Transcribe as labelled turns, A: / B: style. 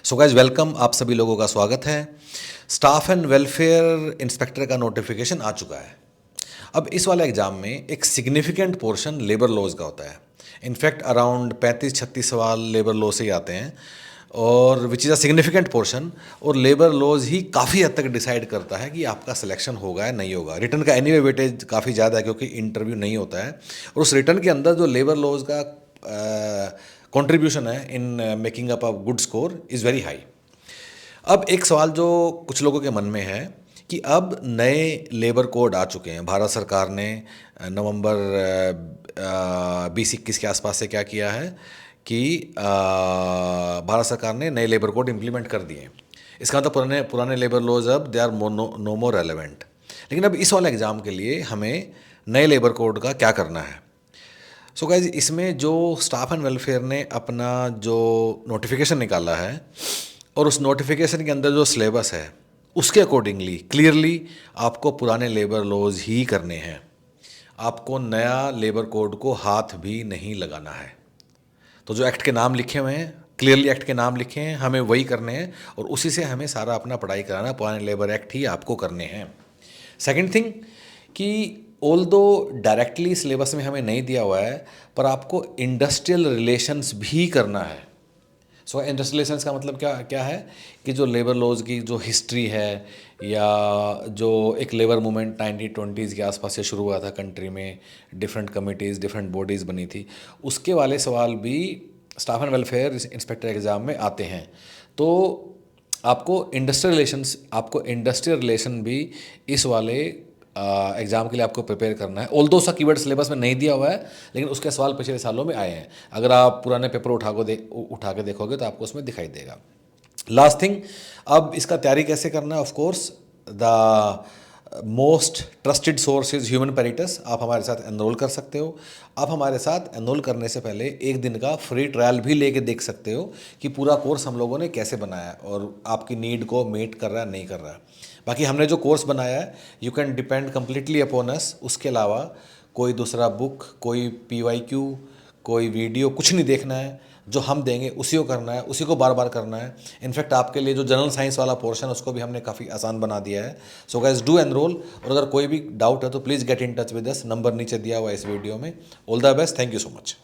A: So guys welcome, आप सभी लोगों का स्वागत है। स्टाफ एंड वेलफेयर इंस्पेक्टर का नोटिफिकेशन आ चुका है। अब इस वाले एग्ज़ाम में एक सिग्निफिकेंट पोर्शन लेबर लॉज का होता है। इनफैक्ट अराउंड 35-36 सवाल लेबर लॉ से ही आते हैं और which is a significant portion. और लेबर लॉज ही काफ़ी हद तक डिसाइड करता है कि आपका सिलेक्शन होगा या नहीं होगा। रिटर्न का एनीवे वेटेज काफ़ी ज़्यादा है क्योंकि इंटरव्यू नहीं होता है, और उस रिटर्न के अंदर जो लेबर लॉज का कंट्रीब्यूशन है in making up a good score is very high. अब एक सवाल जो कुछ लोगों के मन में है कि अब नए लेबर कोड आ चुके हैं। भारत सरकार ने नवंबर 2021 के आसपास से क्या किया है कि भारत सरकार ने नए लेबर कोड इम्प्लीमेंट कर दिए हैं। इसका मतलब पुराने पुराने लेबर लॉज अब they are no more relevant. लेकिन अब इस वाले एग्ज़ाम के लिए हमें नए लेबर कोड का क्या करना है। सो गाइज, इसमें जो स्टाफ एंड वेलफेयर ने अपना जो नोटिफिकेशन निकाला है और उस नोटिफिकेशन के अंदर जो सिलेबस है उसके अकॉर्डिंगली क्लियरली आपको पुराने लेबर लॉज ही करने हैं। आपको नया लेबर कोड को हाथ भी नहीं लगाना है। तो जो एक्ट के नाम लिखे हुए हैं, क्लियरली एक्ट के नाम लिखे हैं, हमें वही करने हैं और उसी से हमें सारा अपना पढ़ाई कराना। पुराने लेबर एक्ट ही आपको करने हैं। सेकंड थिंग कि ऑल दो डायरेक्टली सिलेबस में हमें नहीं दिया हुआ है, पर आपको इंडस्ट्रियल रिलेशंस भी करना है। सो इंडस्ट्रियल रिलेशंस का मतलब क्या क्या है कि जो लेबर लॉज की जो हिस्ट्री है या जो एक लेबर मूवमेंट 1920s के आसपास से शुरू हुआ था कंट्री में, डिफरेंट कमिटीज़ डिफरेंट बॉडीज़ बनी थी, उसके वाले सवाल भी staff and welfare inspector exam में आते हैं। तो आपको इंडस्ट्रियल रिलेशन भी इस वाले एग्ज़ाम के लिए आपको प्रिपेयर करना है। ऑल्दो सा कीवर्ड सिलेबस में नहीं दिया हुआ है, लेकिन उसके सवाल पिछले सालों में आए हैं। अगर आप पुराने पेपर उठा के देखोगे तो आपको उसमें दिखाई देगा। लास्ट थिंग, अब इसका तैयारी कैसे करना है। Of course the most trusted source is human peritus. आप हमारे साथ एनरोल कर सकते हो। आप हमारे साथ एनरोल करने से पहले एक दिन का फ्री ट्रायल भी लेके देख सकते हो कि पूरा कोर्स हम लोगों ने कैसे बनाया है और आपकी नीड को मीट कर रहा है नहीं कर रहा है। बाकी हमने जो कोर्स बनाया है you can depend completely upon us. उसके अलावा कोई दूसरा बुक, कोई PYQ, कोई वीडियो कुछ नहीं देखना है। जो हम देंगे उसी को करना है, उसी को बार बार करना है। इनफैक्ट आपके लिए जो जनरल साइंस वाला पोर्शन है उसको भी हमने काफ़ी आसान बना दिया है। सो गाइस डू एनरोल, और अगर कोई भी डाउट है तो please get in touch with us. Number नीचे दिया हुआ है इस वीडियो में। All the best, thank you so much.